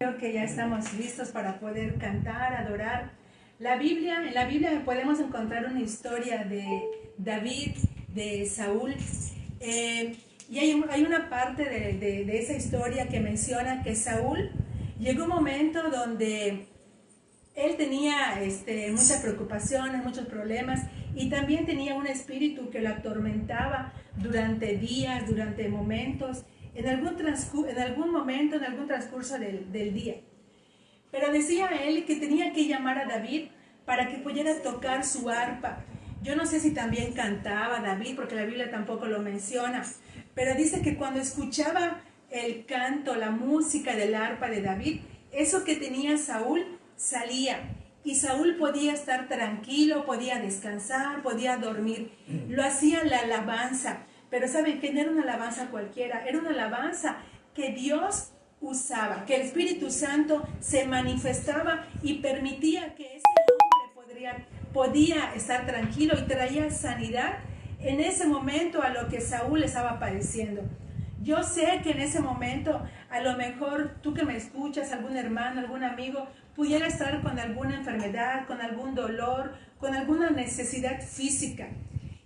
Creo que ya estamos listos para poder cantar, adorar. En la Biblia podemos encontrar una historia de David, de Saúl, y hay una parte de esa historia que menciona que Saúl llegó un momento donde él tenía muchas preocupaciones, muchos problemas, y también tenía un espíritu que lo atormentaba durante días, durante momentos, en algún momento, en algún transcurso del día. Pero decía él que tenía que llamar a David para que pudiera tocar su arpa. Yo no sé si también cantaba David, porque la Biblia tampoco lo menciona, pero dice que cuando escuchaba el canto, la música del arpa de David, eso que tenía Saúl salía, y Saúl podía estar tranquilo, podía descansar, podía dormir. Lo hacía la alabanza, pero ¿saben qué? No era una alabanza cualquiera, era una alabanza que Dios usaba, que el Espíritu Santo se manifestaba y permitía que ese hombre podía estar tranquilo y traía sanidad en ese momento a lo que Saúl estaba padeciendo. Yo sé que en ese momento, a lo mejor tú que me escuchas, algún hermano, algún amigo, pudiera estar con alguna enfermedad, con algún dolor, con alguna necesidad física.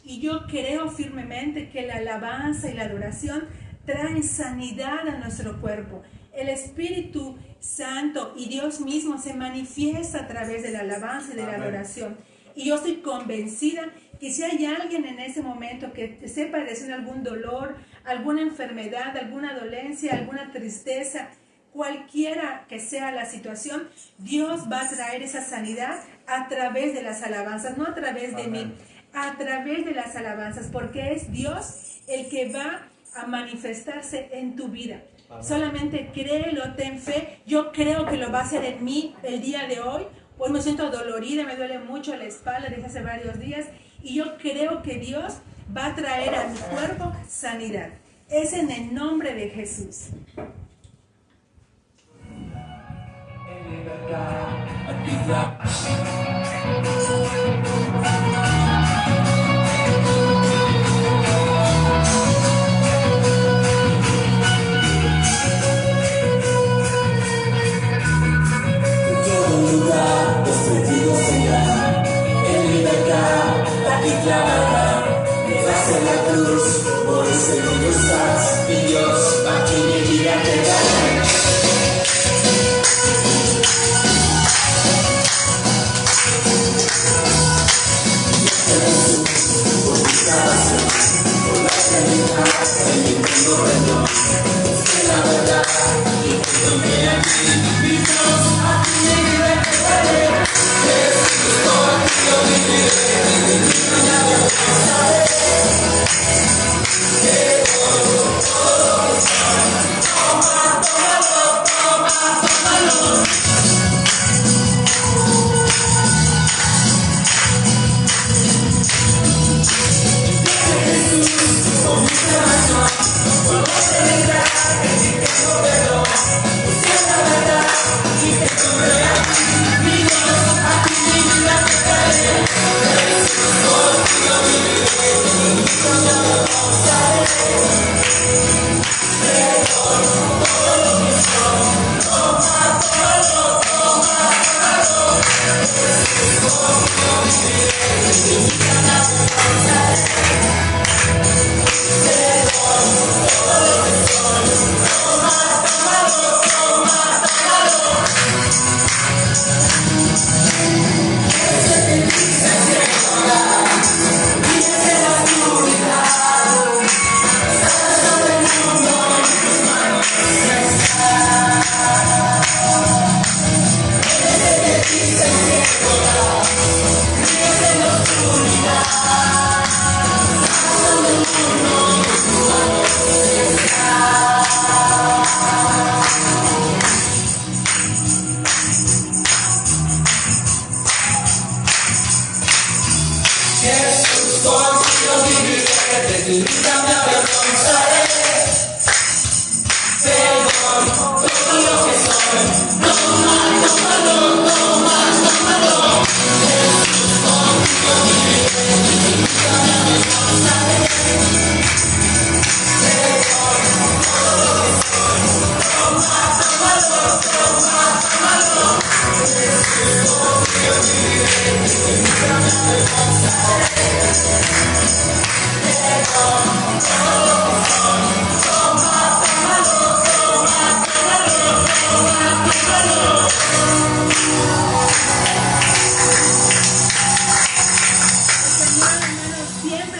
Y yo creo firmemente que la alabanza y la adoración traen sanidad a nuestro cuerpo. El Espíritu Santo y Dios mismo se manifiesta a través de la alabanza y de la adoración. Y yo estoy convencida que si hay alguien en ese momento que esté padeciendo algún dolor, alguna enfermedad, alguna dolencia, alguna tristeza, cualquiera que sea la situación, Dios va a traer esa sanidad a través de las alabanzas, no a través de mí, a través de las alabanzas, porque es Dios el que va a manifestarse en tu vida. Solamente créelo, ten fe. Yo creo que lo va a hacer en mí el día de hoy. Hoy me siento dolorida, me duele mucho la espalda desde hace varios días, y yo creo que Dios va a traer a mi cuerpo sanidad. Es en el nombre de Jesús.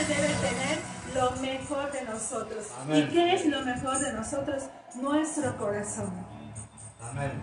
debe tener lo mejor de nosotros. Amén. ¿Y qué es lo mejor de nosotros? Nuestro corazón. Amén.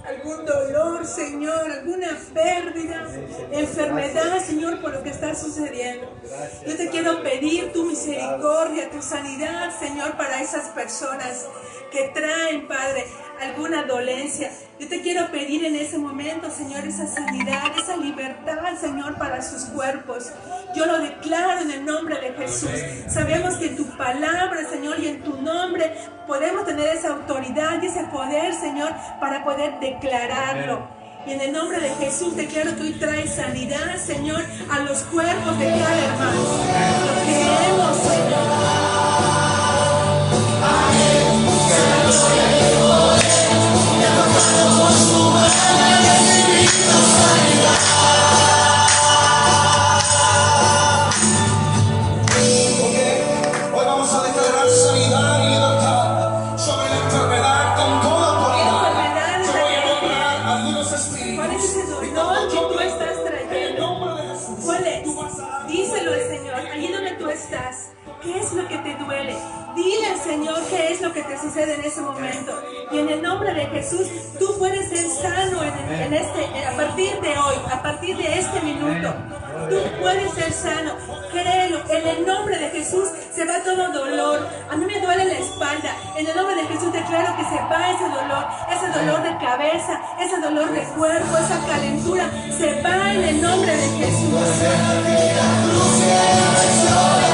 algún dolor, Señor, alguna pérdida, enfermedad, Señor, por lo que está sucediendo. Yo te quiero pedir tu misericordia, tu sanidad, Señor, para esas personas que traen, Padre, alguna dolencia. Yo te quiero pedir en ese momento, Señor, esa sanidad, esa libertad, Señor, para sus cuerpos. Yo lo declaro en el nombre de Jesús. Sabemos que en tu palabra, Señor, y en tu nombre podemos tener esa autoridad y ese poder, Señor, para poder declararlo. Y en el nombre de Jesús declaro que hoy traes sanidad, Señor, a los cuerpos de cada hermano. Lo creemos, Señor. Hoy vamos a declarar sanidad y libertad sobre la enfermedad con toda autoridad. Yo voy a nombrar algunos espíritus. ¿Cuál es ese dolor que tú estás trayendo? ¿Cuál es? Díselo al Señor, allí donde tú estás. ¿Qué es lo que te duele? Dile al Señor qué es lo que te sucede en ese momento. Y en el nombre de Jesús, tú puedes ser sano a partir de hoy, a partir de este minuto. Tú puedes ser sano. Créelo. En el nombre de Jesús se va todo dolor. A mí me duele la espalda. En el nombre de Jesús declaro que se va ese dolor de cabeza, ese dolor de cuerpo, esa calentura. Se va en el nombre de Jesús. Jesús.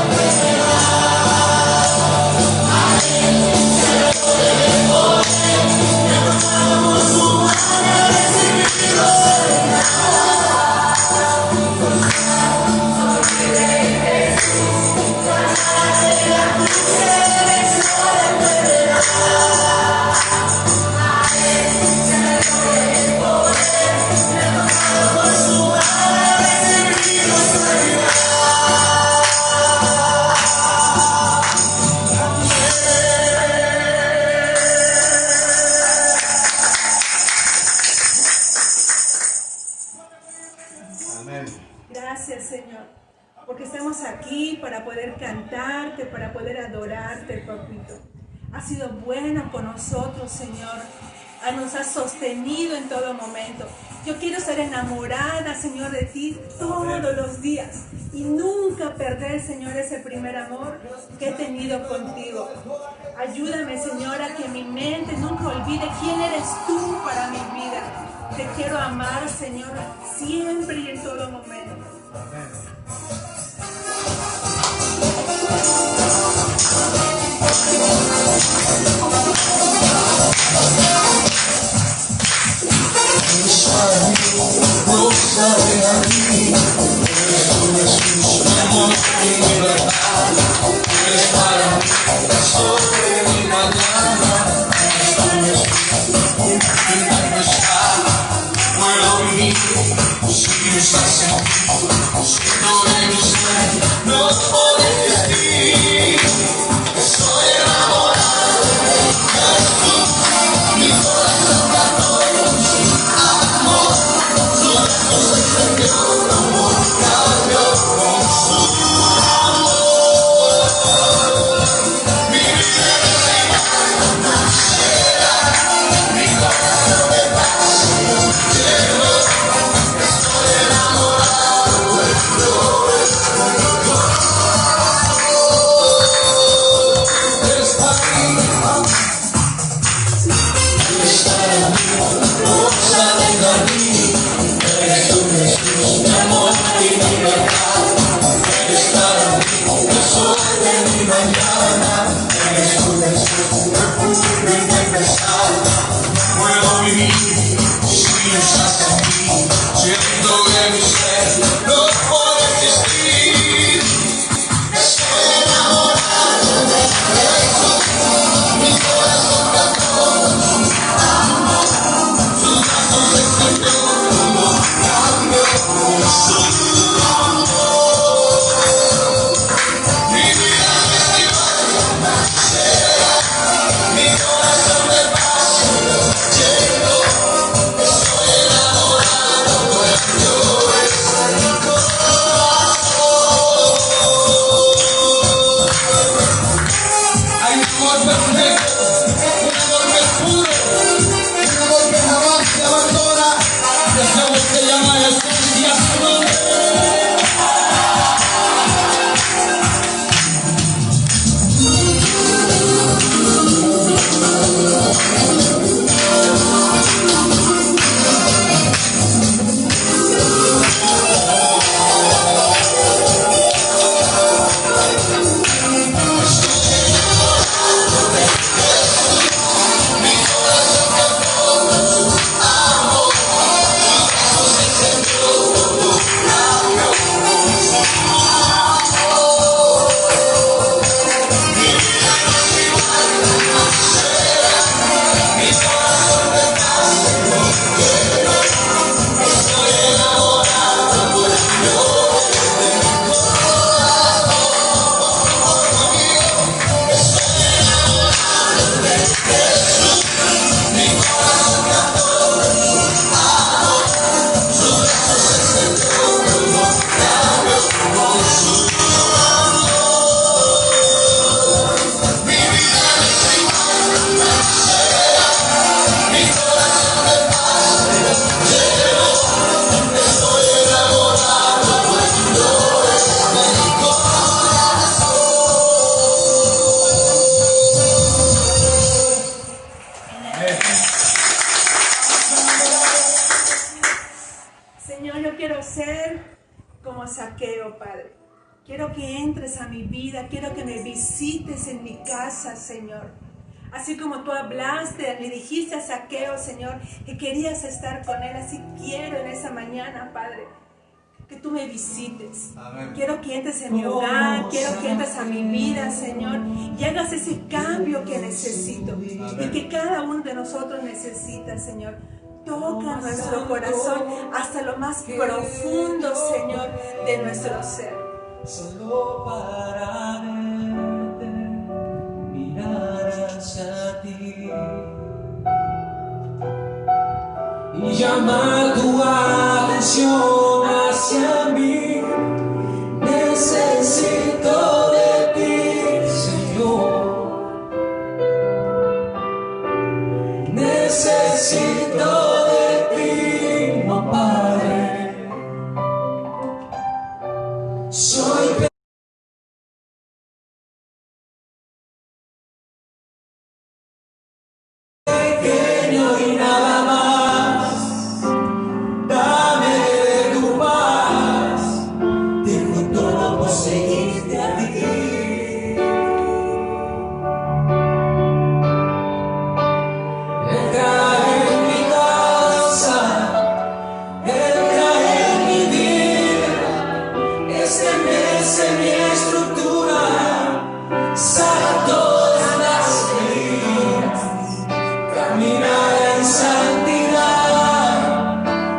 Amén. Gracias, Señor, porque estamos aquí para poder cantarte, para poder adorarte, papito. Has sido bueno con nosotros, Señor. Nos has sostenido en todo momento. Yo quiero ser enamorada, Señor, de ti todos los días y nunca perder, Señor, ese primer amor que he tenido contigo. Ayúdame, Señor, a que mi mente nunca olvide quién eres tú para mi vida. Te quiero amar, Señor, siempre y en todo momento. Quiero que entres a mi vida, quiero que me visites en mi casa, Señor. Así como tú hablaste, le dijiste a Zaqueo, Señor, que querías estar con él, así quiero en esa mañana, Padre, que tú me visites. Amén. Quiero que entres en mi hogar, quiero que entres a mi vida, Señor, y hagas ese cambio que necesito. Amén. Y que cada uno de nosotros necesita, Señor. Toca nuestro corazón hasta lo más profundo, Señor, de nuestro ser. Solo para verte, mirar hacia ti y llamar tu atención hacia hacia mí. Necesito de ti, Señor. Necesito de ti, oh Padre. Soy pequeño y nada más. Dame de tu paz. Dejo todo por seguirte a ti. Entra en mi casa, entra en mi vida, estremece mi estructura, sana todas las heridas, camina en santidad.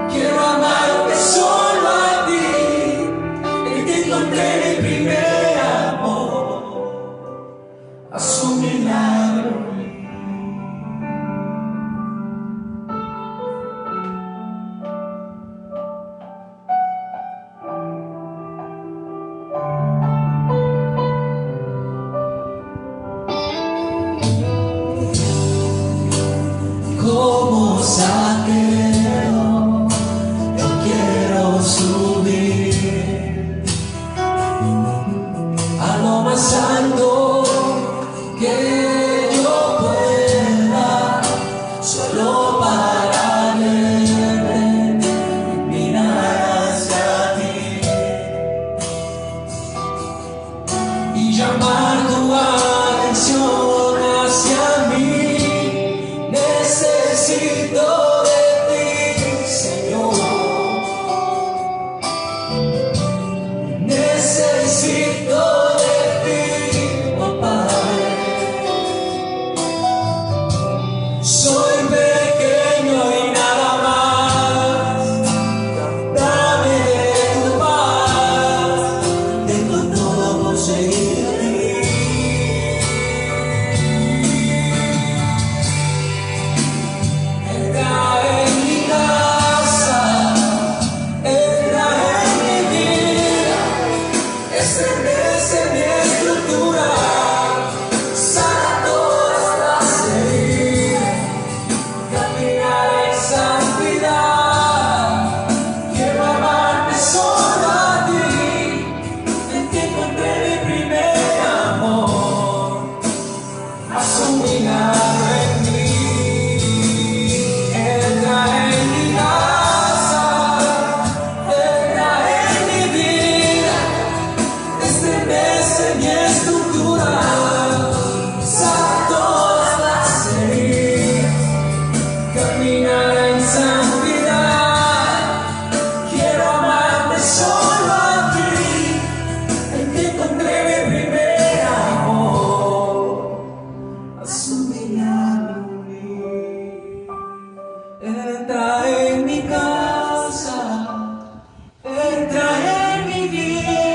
Quiero amarte solo a ti, en ti encontré mi primer amor. Haz un milagro. Como Zaqueo, yo quiero subir a lo más alto que yo pueda, solo para verte y mirar hacia ti y llamar tu atención hacia mí. Necesito de ti, Señor. Necesito de ti, oh Padre. Soy pequeño y nada más. Dame de tu paz. Dejo todo por seguirte. Entra en mi casa, entra en mi vida, estremece mi estructura, sana todas las heridas, caminar en santidad. Quiero amarte solo a ti, en ti encontré mi primer amor. Haz un milagro en mí. Entra en mi casa, entra en mi vida, estremece mi estructura, sana todas las heridas, camina en santidad. Quiero amarte solo a ti, en ti encontré mi primer amor. Haz un milagro en mí. Entra en mi casa, entra en mi vida,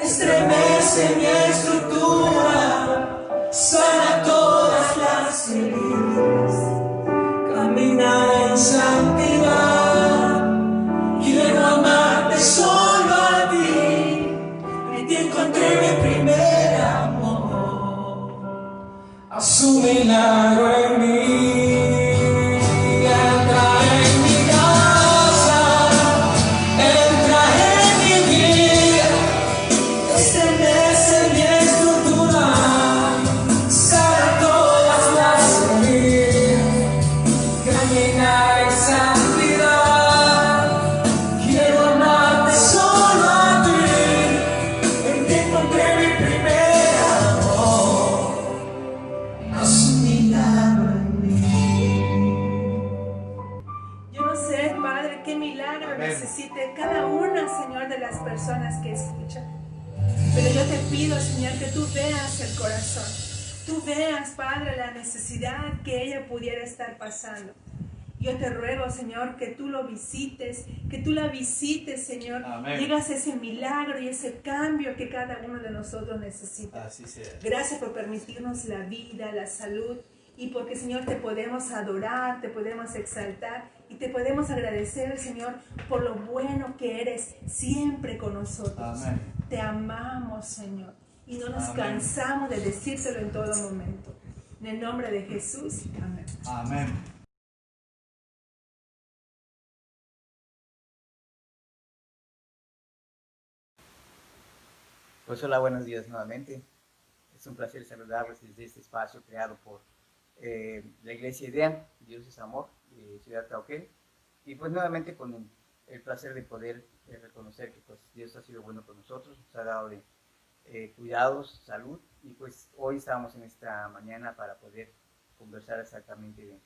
estremece mi estructura, sana todas las heridas, camina en santidad. Quiero amarte solo a ti, en ti encontré mi primer amor. Haz un milagro en mí. Entra en mi casa, entra en mi vida, estremece mi estructura, sana todas las heridas, camina en santidad. Quiero amarte solo a ti, en ti encontré mi primer amor. Haz un milagro en mí. Yo no sé, Padre, qué milagro necesite cada una, Señor, de las personas que escuchan. Pero yo te pido, Señor, que tú veas el corazón. Tú veas, Padre, la necesidad que ella pudiera estar pasando. Yo te ruego, Señor, que tú lo visites, que tú la visites, Señor. Amén. Llegas a ese milagro y ese cambio que cada uno de nosotros necesita. Así sea. Gracias por permitirnos la vida, la salud y porque, Señor, te podemos adorar, te podemos exaltar Y te podemos agradecer, Señor, por lo bueno que eres siempre con nosotros. Amén. Te amamos, Señor, y no nos Amén. cansamos de decírtelo en todo momento. En el nombre de Jesús, amén. Amén. Pues hola, buenos días nuevamente. Es un placer saludarles desde este espacio creado por la Iglesia Idea, Dios es Amor, de Ciudad Cauquel. Y pues nuevamente con el placer de poder reconocer que pues Dios ha sido bueno con nosotros, nos ha dado de cuidados, salud. Y pues hoy estamos en esta mañana para poder conversar exactamente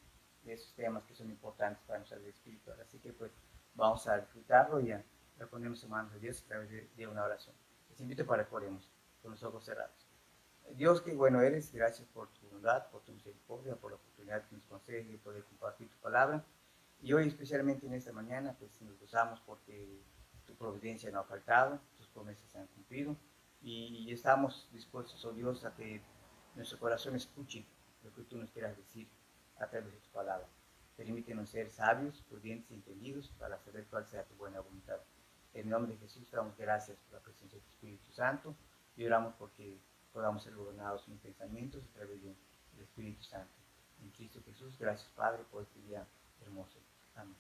de esos temas que son importantes para nuestra vida espiritual. Así que pues vamos a disfrutarlo y a ponernos en manos de Dios a través de una oración. Les invito para que oremos con los ojos cerrados. Dios, qué bueno eres, gracias por tu bondad, por tu misericordia, por la oportunidad que nos concedes de poder compartir tu palabra. Y hoy, especialmente en esta mañana, pues nos gozamos porque tu providencia no ha faltado, tus promesas se han cumplido y estamos dispuestos, oh Dios, a que nuestro corazón escuche lo que tú nos quieras decir a través de tu palabra. Permítenos ser sabios, prudentes y entendidos para saber cuál sea tu buena voluntad. En el nombre de Jesús damos gracias por la presencia de tu Espíritu Santo y oramos porque podamos ser gobernados en pensamientos a través del Espíritu Santo. En Cristo Jesús, gracias Padre por este día hermoso. Amén.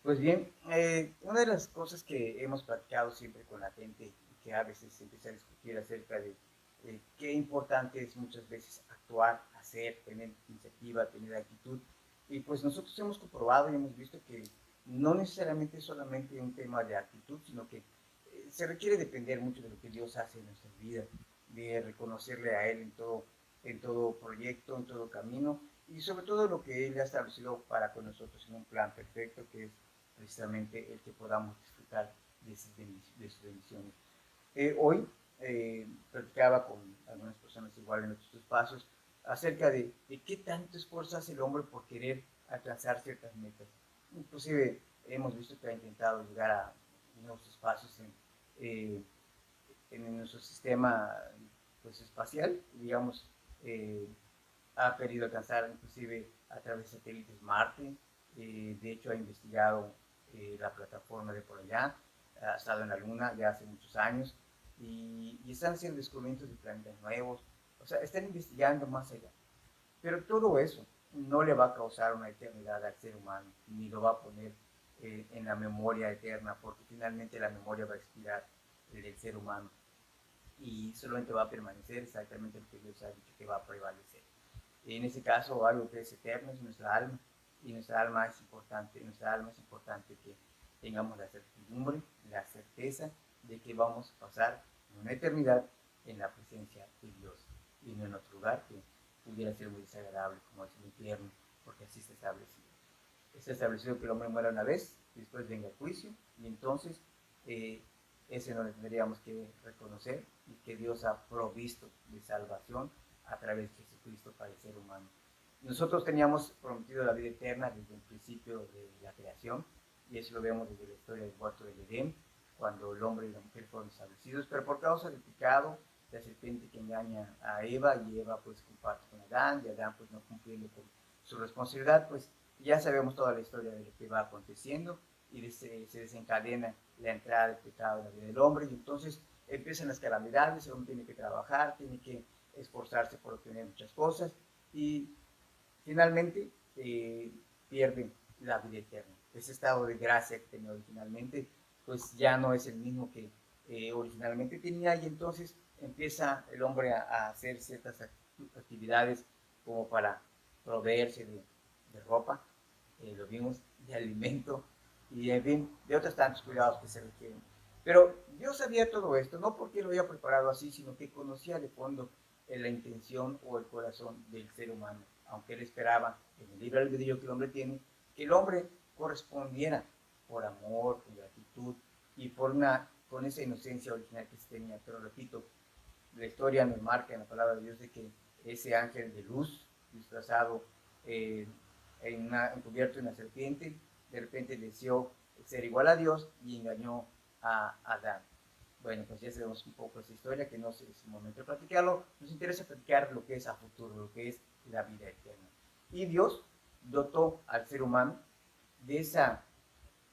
Pues bien, una de las cosas que hemos platicado siempre con la gente y que a veces se empieza a discutir acerca de qué importante es muchas veces actuar, hacer, tener iniciativa, tener actitud. Y pues nosotros hemos comprobado y hemos visto que no necesariamente es solamente un tema de actitud, sino que se requiere depender mucho de lo que Dios hace en nuestras vidas, de reconocerle a Él en todo proyecto, en todo camino, y sobre todo lo que Él ha establecido para con nosotros en un plan perfecto, que es precisamente el que podamos disfrutar de sus bendiciones. Hoy platicaba con algunas personas igual en otros espacios acerca de qué tanto esfuerzo hace el hombre por querer alcanzar ciertas metas. Inclusive hemos visto que ha intentado llegar a nuevos espacios en nuestro sistema pues, espacial, digamos, ha querido alcanzar inclusive a través de satélites Marte, de hecho ha investigado la plataforma de por allá, ha estado en la Luna ya hace muchos años y están haciendo descubrimientos de planetas nuevos, o sea, están investigando más allá. Pero todo eso no le va a causar una eternidad al ser humano, ni lo va a poner en la memoria eterna, porque finalmente la memoria va a expirar del ser humano y solamente va a permanecer exactamente lo que Dios ha dicho que va a prevalecer. En ese caso, algo que es eterno es nuestra alma, y nuestra alma es importante que tengamos la certidumbre, la certeza de que vamos a pasar una eternidad en la presencia de Dios y no en otro lugar que pudiera ser muy desagradable como es el infierno, porque así está establecido. Está establecido que el hombre muera una vez, y después venga el juicio, y entonces ese no lo tendríamos que reconocer y que Dios ha provisto de salvación a través de Jesucristo para el ser humano. Nosotros teníamos prometido la vida eterna desde el principio de la creación, y eso lo vemos desde la historia del huerto del Edén, cuando el hombre y la mujer fueron establecidos, pero por causa del pecado, la serpiente que engaña a Eva, y Eva pues comparte con Adán, y Adán pues no cumpliendo con su responsabilidad, pues ya sabemos toda la historia de lo que va aconteciendo, y se desencadena la entrada del pecado en la vida del hombre, y entonces empiezan las calamidades, el hombre tiene que trabajar, tiene que esforzarse por obtener muchas cosas, y finalmente pierden la vida eterna. Ese estado de gracia que tenía originalmente, pues ya no es el mismo que originalmente tenía, y entonces empieza el hombre a hacer ciertas actividades como para proveerse de ropa, lo vimos, de alimento y en fin, de otros tantos cuidados que se requieren. Pero Dios sabía todo esto, no porque lo había preparado así, sino que conocía de fondo la intención o el corazón del ser humano, aunque él esperaba en el libre albedrío que el hombre tiene, que el hombre correspondiera por amor, con gratitud y con esa inocencia original que se tenía. Pero repito, la historia nos marca en la palabra de Dios de que ese ángel de luz, disfrazado, encubierto en una serpiente, de repente deseó ser igual a Dios y engañó a Adán. Bueno, pues ya sabemos un poco esa historia, que no es el momento de platicarlo. Nos interesa platicar lo que es a futuro, lo que es la vida eterna. Y Dios dotó al ser humano de esa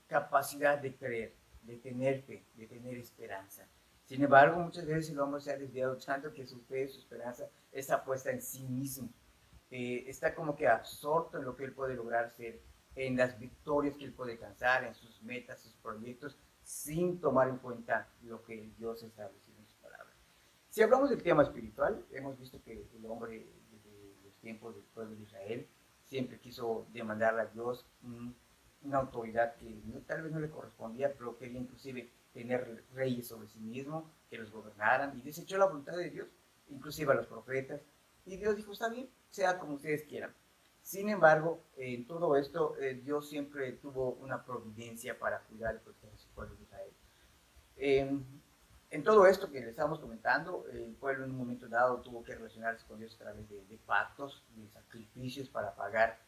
capacidad de creer, de tener fe, de tener esperanza. Sin embargo, muchas veces el hombre se ha desviado tanto que su fe, su esperanza está puesta en sí mismo. Está como que absorto en lo que él puede lograr ser, en las victorias que él puede alcanzar, en sus metas, sus proyectos, sin tomar en cuenta lo que Dios ha establecido en su palabra. Si hablamos del tema espiritual, hemos visto que el hombre desde los tiempos del pueblo de Israel siempre quiso demandarle a Dios una autoridad que tal vez no le correspondía, pero quería inclusive tener reyes sobre sí mismo, que los gobernaran, y desechó la voluntad de Dios, inclusive a los profetas, y Dios dijo, está bien, sea como ustedes quieran. Sin embargo, en todo esto, Dios siempre tuvo una providencia para cuidar y proteger a su pueblo de Israel. En todo esto que le estamos comentando, el pueblo en un momento dado tuvo que relacionarse con Dios a través de pactos, de sacrificios para pagar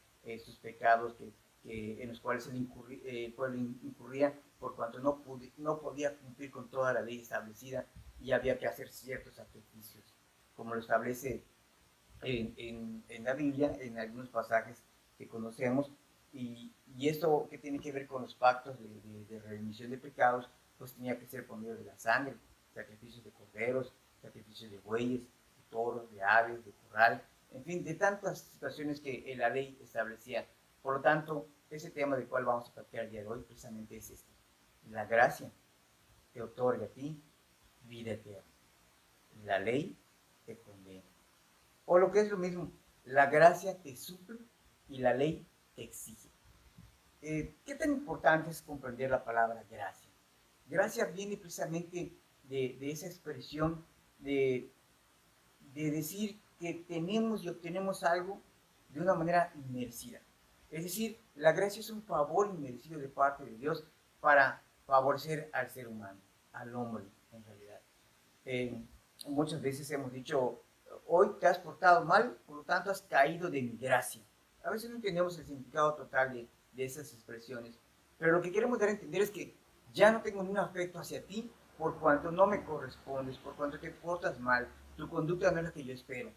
sus pecados en los cuales el pueblo incurría por cuanto no podía cumplir con toda la ley establecida y había que hacer ciertos sacrificios, como lo establece en la Biblia, en algunos pasajes que conocemos, y esto que tiene que ver con los pactos de remisión de pecados, pues tenía que ser por medio de la sangre, sacrificios de corderos, sacrificios de bueyes, de toros, de aves, de corral, en fin, de tantas situaciones que la ley establecía. Por lo tanto, ese tema del cual vamos a platicar el día de hoy precisamente es este. La gracia te otorga a ti vida eterna. La ley te condena. O lo que es lo mismo, la gracia te suple y la ley te exige. ¿Qué tan importante es comprender la palabra gracia? Gracia viene precisamente de esa expresión de decir que tenemos y obtenemos algo de una manera inmerecida. Es decir, la gracia es un favor inmerecido de parte de Dios para favorecer al ser humano, al hombre en realidad. Muchas veces hemos dicho, hoy te has portado mal, por lo tanto has caído de mi gracia. A veces no entendemos el significado total de esas expresiones, pero lo que queremos dar a entender es que ya no tengo ningún afecto hacia ti por cuanto no me correspondes, por cuanto te portas mal, tu conducta no es la que yo espero.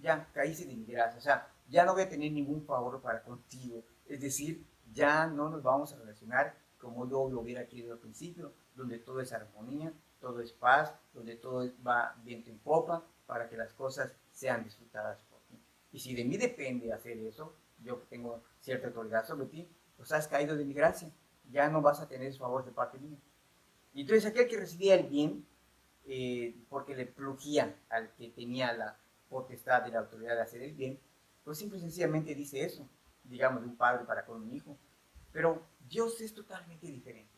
Ya caíste de mi gracia, o sea, ya no voy a tener ningún favor para contigo. Es decir, ya no nos vamos a relacionar como yo lo hubiera querido al principio, donde todo es armonía, todo es paz, donde todo va viento en popa, para que las cosas sean disfrutadas por ti. Y si de mí depende hacer eso, yo tengo cierta autoridad sobre ti, pues has caído de mi gracia, ya no vas a tener ese favor de parte mía. Y entonces aquel que recibía el bien, porque le plugía al que tenía la potestad y la autoridad de hacer el bien, pues simple y sencillamente dice eso, digamos, de un padre para con un hijo. Pero Dios es totalmente diferente.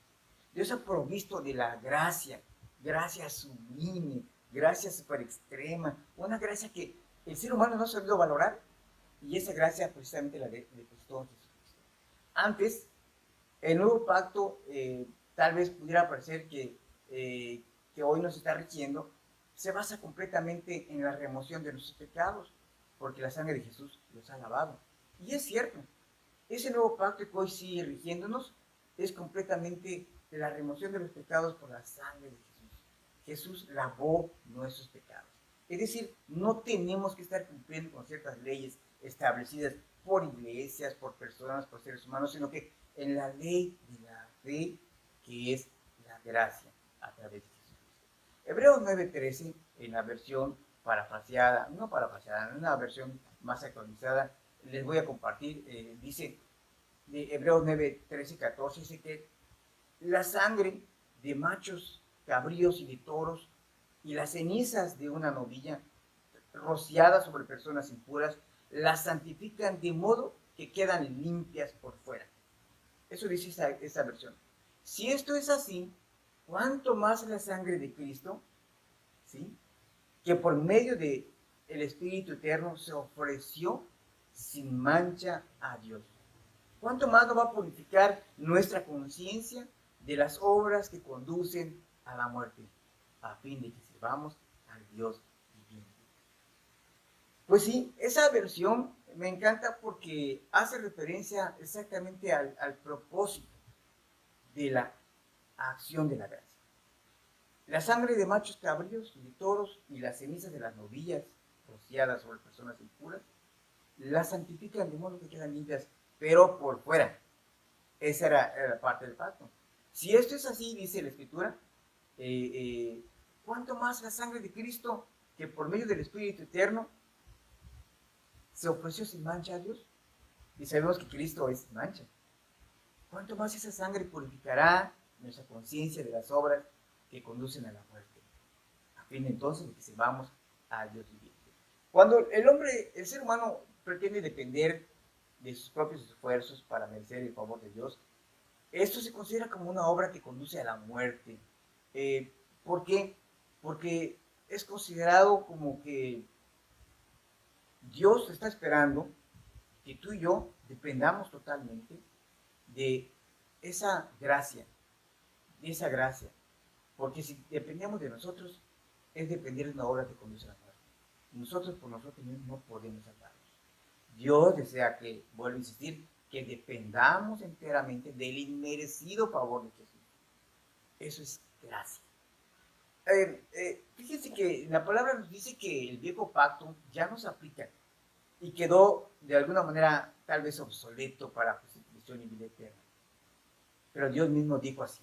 Dios ha provisto de la gracia, gracia sublime, gracia super extrema, una gracia que el ser humano no ha sabido valorar, y esa gracia precisamente la depositó en Jesucristo. Antes, el nuevo pacto tal vez pudiera parecer que hoy nos está rigiendo, se basa completamente en la remoción de nuestros pecados, porque la sangre de Jesús los ha lavado. Y es cierto, ese nuevo pacto que hoy sigue rigiéndonos es completamente de la remoción de los pecados por la sangre de Jesús. Jesús lavó nuestros pecados. Es decir, no tenemos que estar cumpliendo con ciertas leyes establecidas por iglesias, por personas, por seres humanos, sino que en la ley de la fe, que es la gracia a través de Jesucristo. Hebreos 9:13, en la versión parafraseada, no parafraseada, en una versión más actualizada, les voy a compartir, dice, de Hebreos 9:13, 14, dice que la sangre de machos, cabríos y de toros y las cenizas de una novilla rociadas sobre personas impuras, las santifican de modo que quedan limpias por fuera. Eso dice esa versión. Si esto es así, ¿cuánto más la sangre de Cristo, ¿sí?, que por medio del Espíritu Eterno se ofreció sin mancha a Dios? ¿Cuánto más nos va a purificar nuestra conciencia de las obras que conducen a la muerte, a fin de que sirvamos al Dios viviente? Pues sí, esa versión me encanta porque hace referencia exactamente al propósito de la acción de la gracia. La sangre de machos cabríos y de toros y las cenizas de las novillas rociadas sobre personas impuras las santifican de modo que quedan limpias, pero por fuera. Esa era parte del pacto. Si esto es así, dice la Escritura, ¿cuánto más la sangre de Cristo, que por medio del Espíritu Eterno se ofreció sin mancha a Dios? Y sabemos que Cristo es sin mancha. ¿Cuánto más esa sangre purificará nuestra conciencia de las obras que conducen a la muerte? A fin entonces de que sirvamos a Dios viviente. Cuando el ser humano pretende depender de sus propios esfuerzos para merecer el favor de Dios, esto se considera como una obra que conduce a la muerte. ¿Por qué? Porque es considerado como que Dios está esperando que tú y yo dependamos totalmente de esa gracia, porque si dependemos de nosotros, es depender de una obra que conduce a la muerte. Nosotros por nosotros mismos no podemos salvarnos. Dios desea que, vuelvo a insistir, que dependamos enteramente del inmerecido favor de Jesús. Eso es gracia. Fíjense que la palabra nos dice que el viejo pacto ya no se aplica y quedó de alguna manera tal vez obsoleto para justificación y vida eterna. Pero Dios mismo dijo así,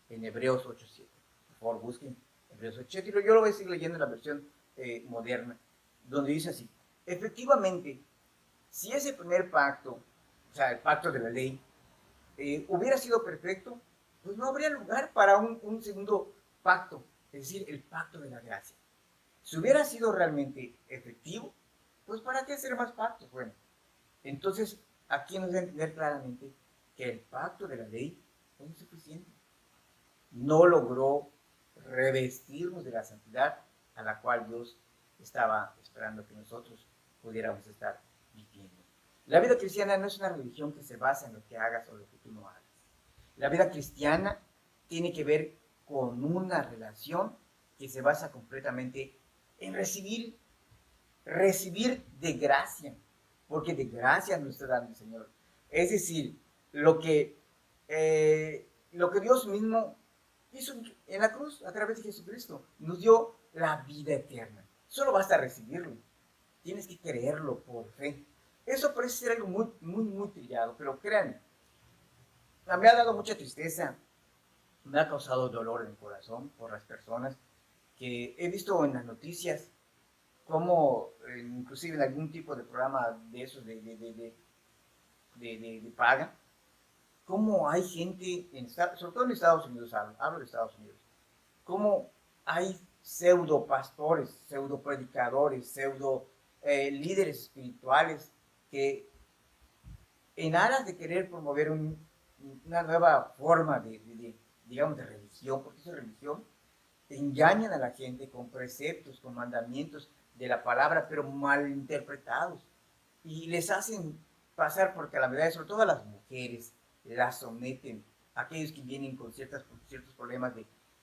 en Hebreos 8:7. Por favor, busquen Hebreos 8:7. Y yo lo voy a seguir leyendo en la versión moderna, donde dice así: efectivamente, si ese primer pacto, o sea, el pacto de la ley, hubiera sido perfecto, pues no habría lugar para un segundo pacto, es decir, el pacto de la gracia. Si hubiera sido realmente efectivo, pues ¿para qué hacer más pactos? Bueno, entonces aquí nos da a entender claramente que el pacto de la ley fue insuficiente. No logró revestirnos de la santidad a la cual Dios estaba esperando que nosotros pudiéramos estar viviendo. La vida cristiana no es una religión que se basa en lo que hagas o lo que tú no hagas. La vida cristiana tiene que ver con una relación que se basa completamente en recibir de gracia, porque de gracia nos está dando el Señor. Es decir, lo que Dios mismo hizo en la cruz a través de Jesucristo, nos dio la vida eterna. Solo basta recibirlo. Tienes que creerlo por fe. Eso parece ser algo muy, muy, muy trillado, pero créanme, me ha dado mucha tristeza, me ha causado dolor en el corazón por las personas que he visto en las noticias, como inclusive en algún tipo de programa de esos de paga, cómo hay gente, sobre todo en Estados Unidos, hablo de Estados Unidos, cómo hay pseudo pastores, pseudo predicadores, pseudo líderes espirituales que en aras de querer promover una nueva forma digamos, de religión, porque eso es religión, engañan a la gente con preceptos, con mandamientos de la palabra, pero mal interpretados, y les hacen pasar por calamidades, sobre todo a las mujeres, las someten, a aquellos que vienen con ciertos problemas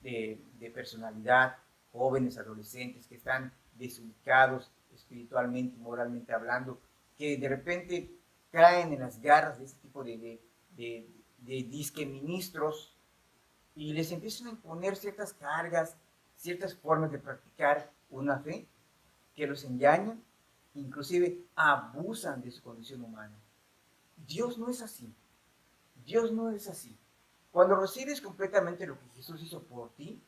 de personalidad, jóvenes, adolescentes, que están desubicados espiritualmente, moralmente hablando, que de repente caen en las garras de este tipo de disque ministros y les empiezan a imponer ciertas cargas, ciertas formas de practicar una fe que los engañan, inclusive abusan de su condición humana. Dios no es así. Dios no es así. Cuando recibes completamente lo que Jesús hizo por ti,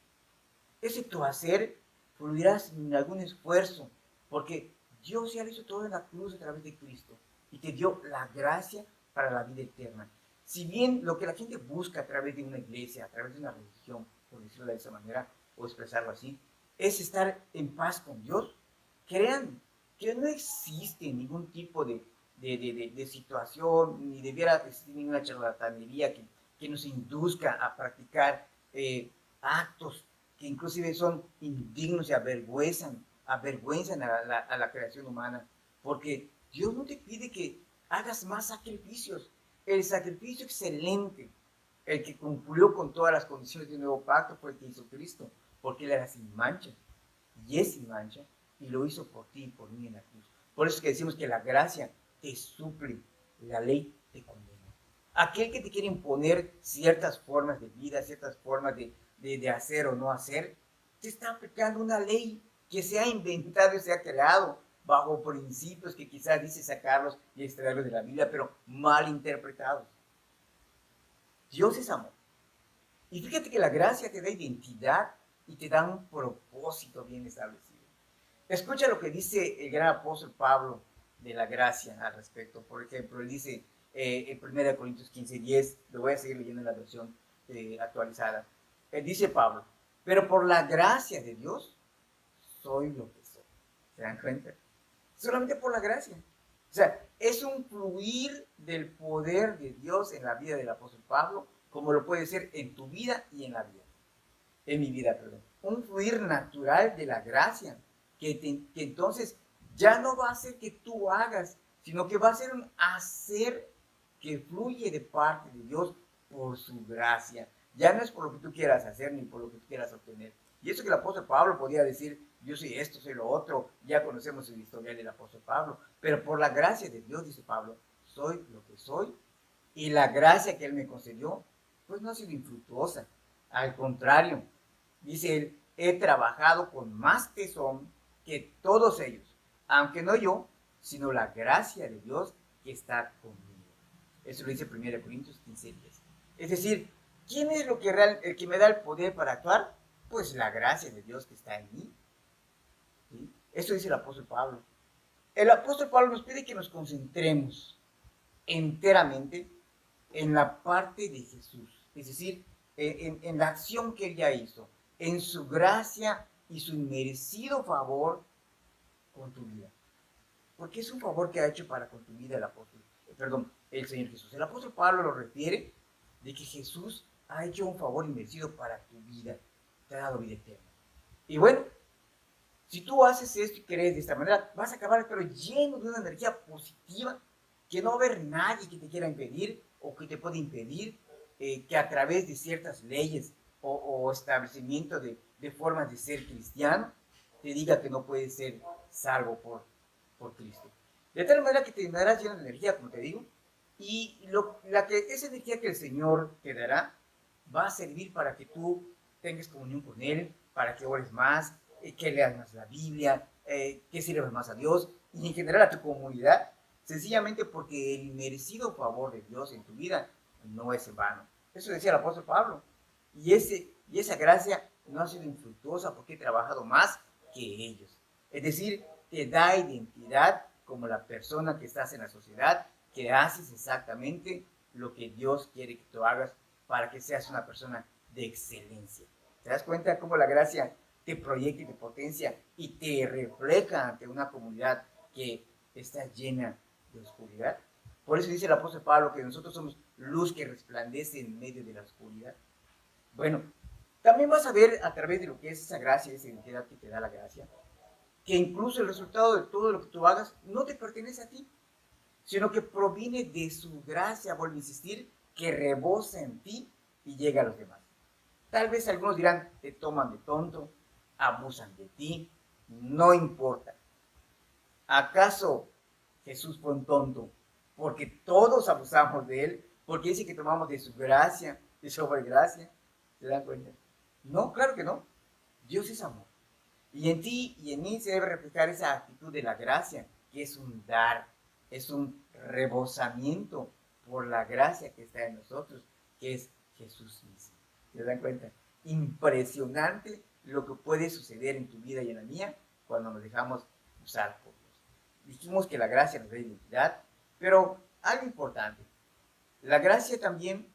ese tu hacer fluirá sin algún esfuerzo, porque Dios ya lo hizo todo en la cruz a través de Cristo y te dio la gracia para la vida eterna. Si bien lo que la gente busca a través de una iglesia, a través de una religión, por decirlo de esa manera, o expresarlo así, es estar en paz con Dios, crean que no existe ningún tipo de situación, ni debiera existir ninguna charlatanería que nos induzca a practicar actos que inclusive son indignos y avergüenzan a la creación humana, porque Dios no te pide que hagas más sacrificios. El sacrificio excelente, el que cumplió con todas las condiciones del nuevo pacto, fue el que hizo Cristo, porque Él era sin mancha, y es sin mancha, y lo hizo por ti y por mí en la cruz. Por eso es que decimos que la gracia te suple, la ley te condena. Aquel que te quiere imponer ciertas formas de vida, ciertas formas de hacer o no hacer, te está aplicando una ley que se ha inventado y se ha creado bajo principios que quizás dice sacarlos y extraerlos de la Biblia, pero mal interpretados. Dios es amor. Y fíjate que la gracia te da identidad y te da un propósito bien establecido. Escucha lo que dice el gran apóstol Pablo de la gracia al respecto. Por ejemplo, él dice en 1 Corintios 15:10, lo voy a seguir leyendo en la versión actualizada. Él dice Pablo, pero por la gracia de Dios soy lo que soy. ¿Se dan cuenta? Solamente por la gracia. O sea, es un fluir del poder de Dios en la vida del apóstol Pablo, como lo puede ser en tu vida y en la vida. En mi vida, perdón. Un fluir natural de la gracia, que entonces ya no va a ser que tú hagas, sino que va a ser un hacer que fluye de parte de Dios por su gracia. Ya no es por lo que tú quieras hacer ni por lo que tú quieras obtener. Y eso que el apóstol Pablo podía decir, yo soy esto, soy lo otro, ya conocemos el historial del apóstol Pablo, pero por la gracia de Dios, dice Pablo, soy lo que soy, y la gracia que él me concedió, pues no ha sido infructuosa. Al contrario, dice él, he trabajado con más tesón que todos ellos, aunque no yo, sino la gracia de Dios que está conmigo. Eso lo dice 1 Corintios 15:10. Es decir, ¿quién es el que me da el poder para actuar? Pues la gracia de Dios que está en mí. ¿Sí? Eso dice el apóstol Pablo. El apóstol Pablo nos pide que nos concentremos enteramente en la parte de Jesús, es decir, en la acción que él ya hizo, en su gracia y su inmerecido favor con tu vida. Porque es un favor que ha hecho para con tu vida el Señor Jesús. El apóstol Pablo lo refiere de que Jesús ha hecho un favor inmerecido para tu vida, te ha dado vida eterna. Y bueno, si tú haces esto y crees de esta manera, vas a acabar pero lleno de una energía positiva, que no va a haber nadie que te quiera impedir o que te pueda impedir que a través de ciertas leyes o establecimiento de formas de ser cristiano, te diga que no puedes ser salvo por Cristo. De tal manera que te darás lleno de energía, como te digo, y esa energía que el Señor te dará va a servir para que tú tengas comunión con Él, para que ores más, que leas más la Biblia, que sirvas más a Dios y en general a tu comunidad, sencillamente porque el inmerecido favor de Dios en tu vida no es en vano. Eso decía el apóstol Pablo. Y esa gracia no ha sido infructuosa porque he trabajado más que ellos. Es decir, te da identidad como la persona que estás en la sociedad, que haces exactamente lo que Dios quiere que tú hagas para que seas una persona de excelencia. ¿Te das cuenta cómo la gracia te proyecta y te potencia y te refleja ante una comunidad que está llena de oscuridad? Por eso dice el apóstol Pablo que nosotros somos luz que resplandece en medio de la oscuridad. Bueno, también vas a ver a través de lo que es esa gracia, esa identidad que te da la gracia, que incluso el resultado de todo lo que tú hagas no te pertenece a ti, sino que proviene de su gracia, vuelvo a insistir, que rebosa en ti y llega a los demás. Tal vez algunos dirán, te toman de tonto, abusan de ti, no importa. ¿Acaso Jesús fue un tonto? Porque todos abusamos de él, porque dice que tomamos de su gracia, de su sobregracia. ¿Se dan cuenta? No, claro que no. Dios es amor. Y en ti y en mí se debe reflejar esa actitud de la gracia, que es un dar, es un rebosamiento por la gracia que está en nosotros, que es Jesús mismo. ¿Se dan cuenta? Impresionante lo que puede suceder en tu vida y en la mía cuando nos dejamos usar por Dios. Dijimos que la gracia nos da identidad, pero algo importante, la gracia también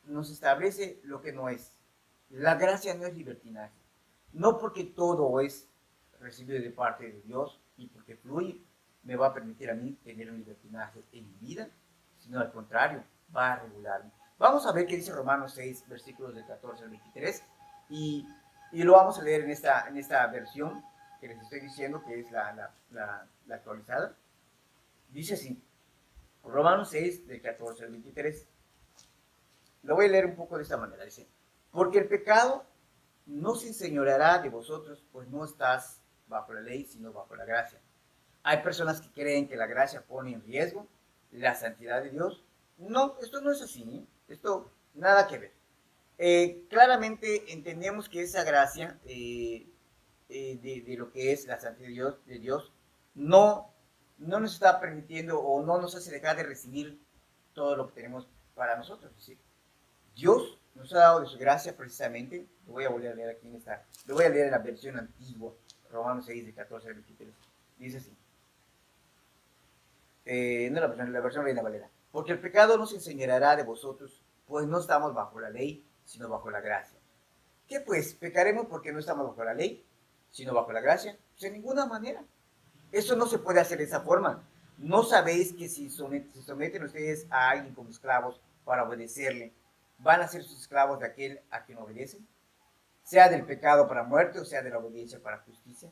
nos establece lo que no es. La gracia no es libertinaje. No porque todo es recibido de parte de Dios y porque fluye, me va a permitir a mí tener un libertinaje en mi vida, sino al contrario, va a regularme. Vamos a ver qué dice Romanos 6, versículos del 14 al 23, y lo vamos a leer en esta versión que les estoy diciendo, que es la actualizada. Dice así, Romanos 6, del 14 al 23. Lo voy a leer un poco de esta manera. Dice, porque el pecado no se enseñoreará de vosotros, pues no estás bajo la ley, sino bajo la gracia. Hay personas que creen que la gracia pone en riesgo la santidad de Dios. No, esto no es así, ¿eh? Esto nada que ver. Claramente entendemos que esa gracia de lo que es la santidad de Dios no nos está permitiendo o no nos hace dejar de recibir todo lo que tenemos para nosotros. Es decir, Dios nos ha dado de su gracia precisamente, lo voy a volver a leer aquí en esta, lo voy a leer en la versión antigua, Romanos 6, de 14 al 23. Dice así, no la versión Reina Valera. Porque el pecado no se enseñará de vosotros, pues no estamos bajo la ley, sino bajo la gracia. ¿Qué pues? ¿Pecaremos porque no estamos bajo la ley, sino bajo la gracia? Pues en ninguna manera. Eso no se puede hacer de esa forma. ¿No sabéis que si se someten ustedes a alguien como esclavos para obedecerle, van a ser sus esclavos de aquel a quien obedecen? Sea del pecado para muerte o sea de la obediencia para justicia.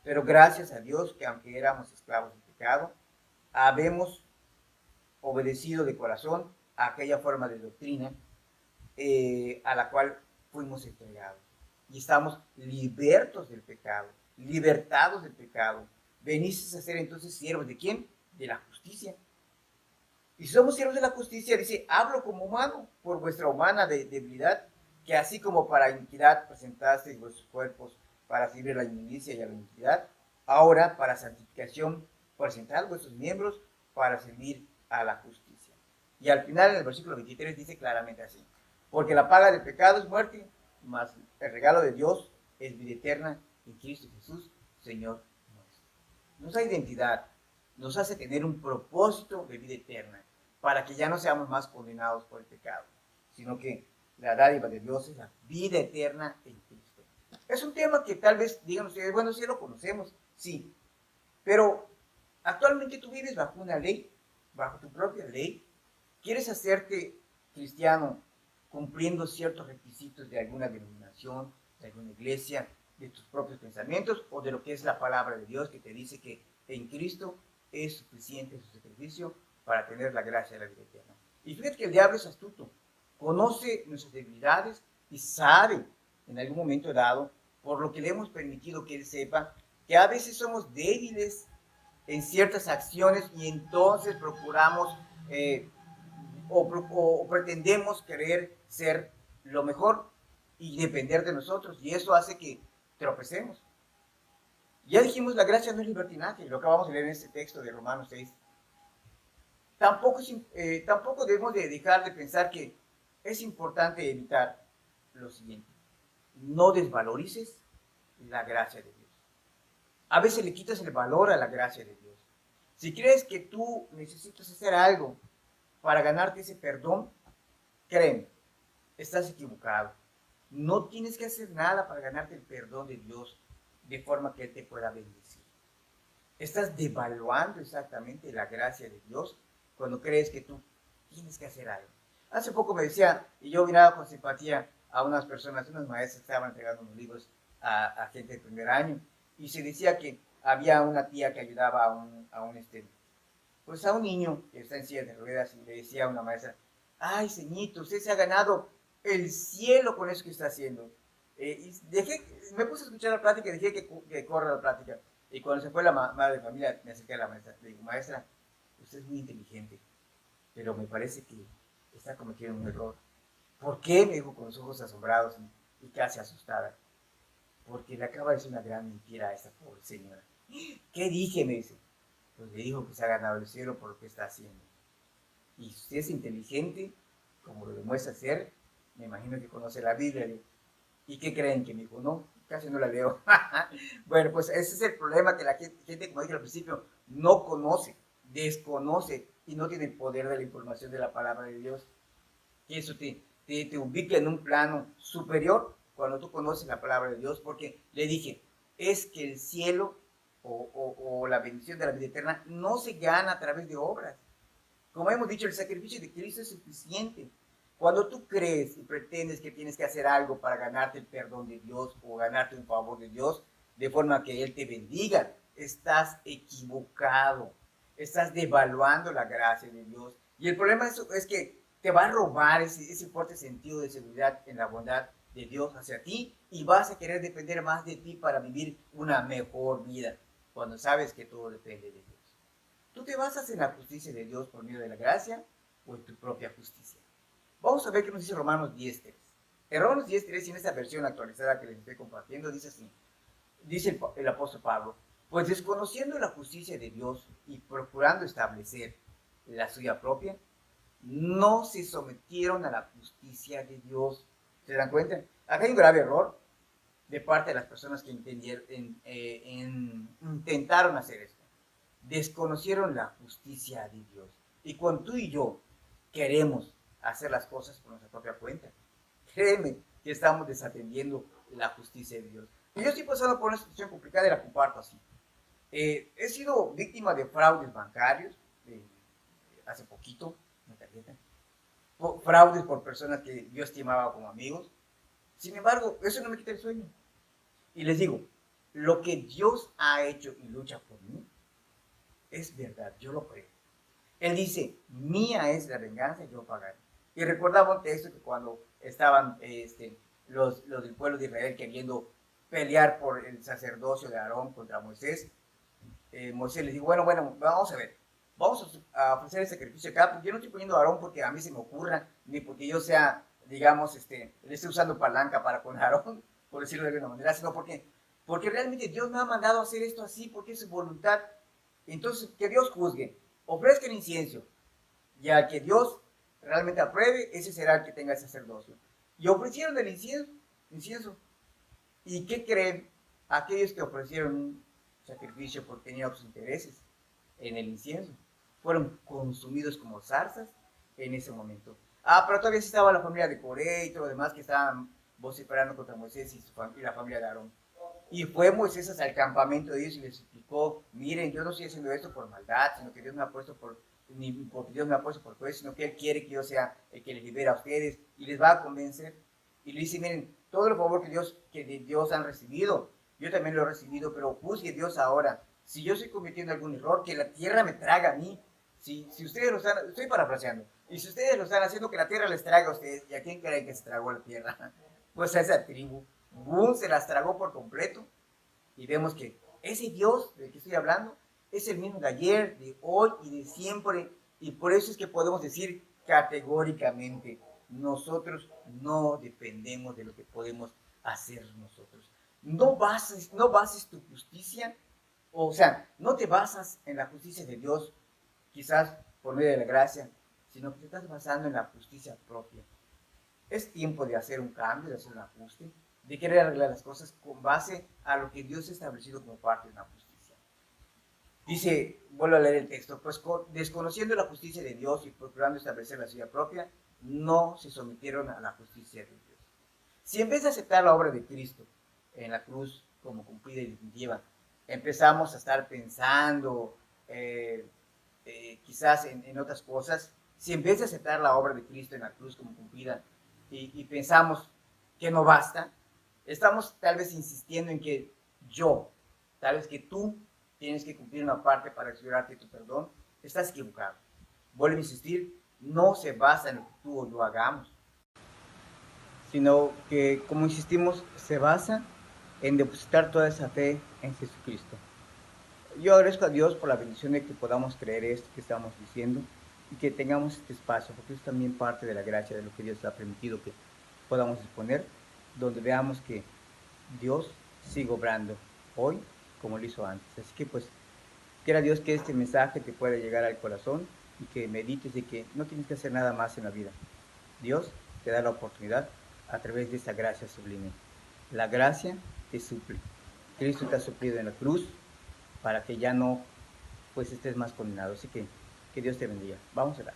Pero gracias a Dios que aunque éramos esclavos del pecado, habemos obedecido de corazón a aquella forma de doctrina a la cual fuimos entregados. Y estamos libertos del pecado, libertados del pecado. Venís a ser entonces siervos ¿de quién? De la justicia. Y somos siervos de la justicia, dice, hablo como humano, por vuestra humana debilidad, que así como para iniquidad presentasteis vuestros cuerpos para servir a la inmundicia y a la iniquidad, ahora para santificación presentad vuestros miembros para servir a la justicia. Y al final en el versículo 23 dice claramente así, porque la paga del pecado es muerte, mas el regalo de Dios es vida eterna en Cristo Jesús, Señor nuestro. Nos da identidad, nos hace tener un propósito de vida eterna, para que ya no seamos más condenados por el pecado, sino que la dádiva de Dios es la vida eterna en Cristo. Es un tema que tal vez digan ustedes, bueno, sí lo conocemos, sí, pero actualmente tú vives bajo una ley, bajo tu propia ley. ¿Quieres hacerte cristiano cumpliendo ciertos requisitos de alguna denominación, de alguna iglesia, de tus propios pensamientos o de lo que es la palabra de Dios que te dice que en Cristo es suficiente su sacrificio para tener la gracia de la vida eterna? Y fíjate que el diablo es astuto, conoce nuestras debilidades y sabe en algún momento dado, por lo que le hemos permitido que él sepa, que a veces somos débiles en ciertas acciones y entonces procuramos o pretendemos querer ser lo mejor y depender de nosotros, y eso hace que tropecemos. Ya dijimos, la gracia no es libertinaje, lo acabamos de leer en este texto de Romanos 6. Tampoco debemos de dejar de pensar que es importante evitar lo siguiente: no desvalorices la gracia de Dios. A veces le quitas el valor a la gracia de Dios. Si crees que tú necesitas hacer algo para ganarte ese perdón, créeme, estás equivocado. No tienes que hacer nada para ganarte el perdón de Dios de forma que Él te pueda bendecir. Estás devaluando exactamente la gracia de Dios cuando crees que tú tienes que hacer algo. Hace poco me decía, y yo miraba con simpatía a unas personas, unas maestras que estaban entregando unos libros a gente de primer año, y se decía que había una tía que ayudaba a un niño que está en silla de ruedas, y le decía a una maestra, ay, ceñito, usted se ha ganado el cielo con eso que está haciendo. Y me puse a escuchar la plática y dejé que corra la plática. Y cuando se fue la madre de familia, me acerqué a la maestra. Le digo, maestra, usted es muy inteligente, pero me parece que está cometiendo un error. ¿Por qué? Me dijo con los ojos asombrados y casi asustada. Porque le acaba de decir una gran mentira a esta pobre señora. ¿Qué dije? Me dice. Pues le dijo que se ha ganado el cielo por lo que está haciendo. Y si usted es inteligente, como lo demuestra ser, me imagino que conoce la Biblia. ¿Y qué creen? Que me dijo, no, casi no la leo. Bueno, pues ese es el problema, que la gente, como dije al principio, no conoce, desconoce y no tiene el poder de la información de la palabra de Dios. Y eso te ubica en un plano superior cuando tú conoces la palabra de Dios, porque le dije, es que el cielo o la bendición de la vida eterna no se gana a través de obras. Como hemos dicho, el sacrificio de Cristo es suficiente. Cuando tú crees y pretendes que tienes que hacer algo para ganarte el perdón de Dios o ganarte un favor de Dios, de forma que Él te bendiga, estás equivocado. Estás devaluando la gracia de Dios. Y el problema es que te va a robar ese fuerte sentido de seguridad en la bondad de Dios hacia ti, y vas a querer depender más de ti para vivir una mejor vida, cuando sabes que todo depende de Dios. ¿Tú te basas en la justicia de Dios por medio de la gracia o en tu propia justicia? Vamos a ver qué nos dice Romanos 10:3. En Romanos 10:3, y en esta versión actualizada que les estoy compartiendo, dice así. Dice el apóstol Pablo, pues desconociendo la justicia de Dios y procurando establecer la suya propia, no se sometieron a la justicia de Dios. ¿Se dan cuenta? Acá hay un grave error de parte de las personas que intentaron hacer esto. Desconocieron la justicia de Dios. Y cuando tú y yo queremos hacer las cosas por nuestra propia cuenta, créeme que estamos desatendiendo la justicia de Dios. Y yo estoy pasando por una situación complicada y la comparto así. He sido víctima de fraudes bancarios hace poquito, una tarjeta. Fraudes por personas que yo estimaba como amigos. Sin embargo, eso no me quita el sueño. Y les digo, lo que Dios ha hecho y lucha por mí es verdad, yo lo creo. Él dice, mía es la venganza y yo pagaré. Y recordaba un texto que cuando estaban los del pueblo de Israel queriendo pelear por el sacerdocio de Aarón contra Moisés, Moisés les dijo, bueno, vamos a ver, vamos a ofrecer el sacrificio acá, porque yo no estoy poniendo a Aarón porque a mí se me ocurra, ni porque yo sea, digamos, le esté usando palanca para con Aarón, por decirlo de alguna manera, sino porque realmente Dios me ha mandado a hacer esto así, porque es su voluntad. Entonces, que Dios juzgue, ofrezca el incienso, y al que Dios realmente apruebe, ese será el que tenga el sacerdocio. Y ofrecieron el incienso. ¿Y qué creen? Aquellos que ofrecieron un sacrificio porque tenían otros intereses en el incienso, fueron consumidos como zarzas en ese momento. Pero todavía estaba la familia de Coré y todo lo demás que estaban vociferando contra Moisés y la familia de Aarón. Y fue Moisés hasta el campamento de ellos y les explicó, miren, yo no estoy haciendo esto por maldad, sino que Dios me ha puesto ni porque Dios me ha puesto por juez, sino que Él quiere que yo sea el que les libera a ustedes y les va a convencer. Y le dice, miren, todo el favor que de Dios han recibido, yo también lo he recibido, pero juzgue Dios ahora. Si yo estoy cometiendo algún error, que la tierra me traga a mí. Si ustedes lo están, estoy parafraseando, y si ustedes lo están haciendo, que la tierra les traga a ustedes. ¿Y a quién creen que se tragó la tierra? Pues a esa tribu. Boom, se las tragó por completo. Y vemos que ese Dios del que estoy hablando es el mismo de ayer, de hoy y de siempre. Y por eso es que podemos decir categóricamente, nosotros no dependemos de lo que podemos hacer nosotros. No bases tu justicia, o sea, no te basas en la justicia de Dios, quizás por medio de la gracia, sino que te estás basando en la justicia propia. Es tiempo de hacer un cambio, de hacer un ajuste, de querer arreglar las cosas con base a lo que Dios ha establecido como parte de una justicia. Dice, vuelvo a leer el texto, pues desconociendo la justicia de Dios y procurando establecer la suya propia, no se sometieron a la justicia de Dios. Si en vez de aceptar la obra de Cristo en la cruz como cumplida y definitiva, empezamos a estar pensando quizás en otras cosas, si en vez de aceptar la obra de Cristo en la cruz como cumplida y pensamos que no basta, estamos tal vez insistiendo en que tal vez que tú tienes que cumplir una parte para explorarte tu perdón, estás equivocado. Vuelvo a insistir, no se basa en lo que tú o yo hagamos, sino que, como insistimos, se basa en depositar toda esa fe en Jesucristo. Yo agradezco a Dios por la bendición de que podamos creer esto que estamos diciendo y que tengamos este espacio, porque es también parte de la gracia de lo que Dios ha permitido que podamos exponer, donde veamos que Dios sigue obrando hoy como lo hizo antes. Así que pues, quiera Dios que este mensaje te pueda llegar al corazón y que medites de que no tienes que hacer nada más en la vida. Dios te da la oportunidad a través de esta gracia sublime. La gracia te suple. Cristo te ha suplido en la cruz para que ya no pues estés más condenado. Así que Dios te bendiga. Vamos a orar.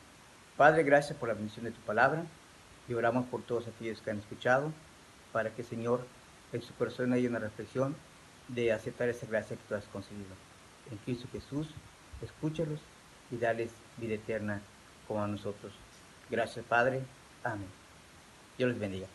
Padre, gracias por la bendición de tu palabra y oramos por todos aquellos que han escuchado para que, Señor, en su corazón haya una reflexión de aceptar esa gracia que tú has concedido. En Cristo Jesús, escúchalos y dales vida eterna como a nosotros. Gracias, Padre. Amén. Dios les bendiga.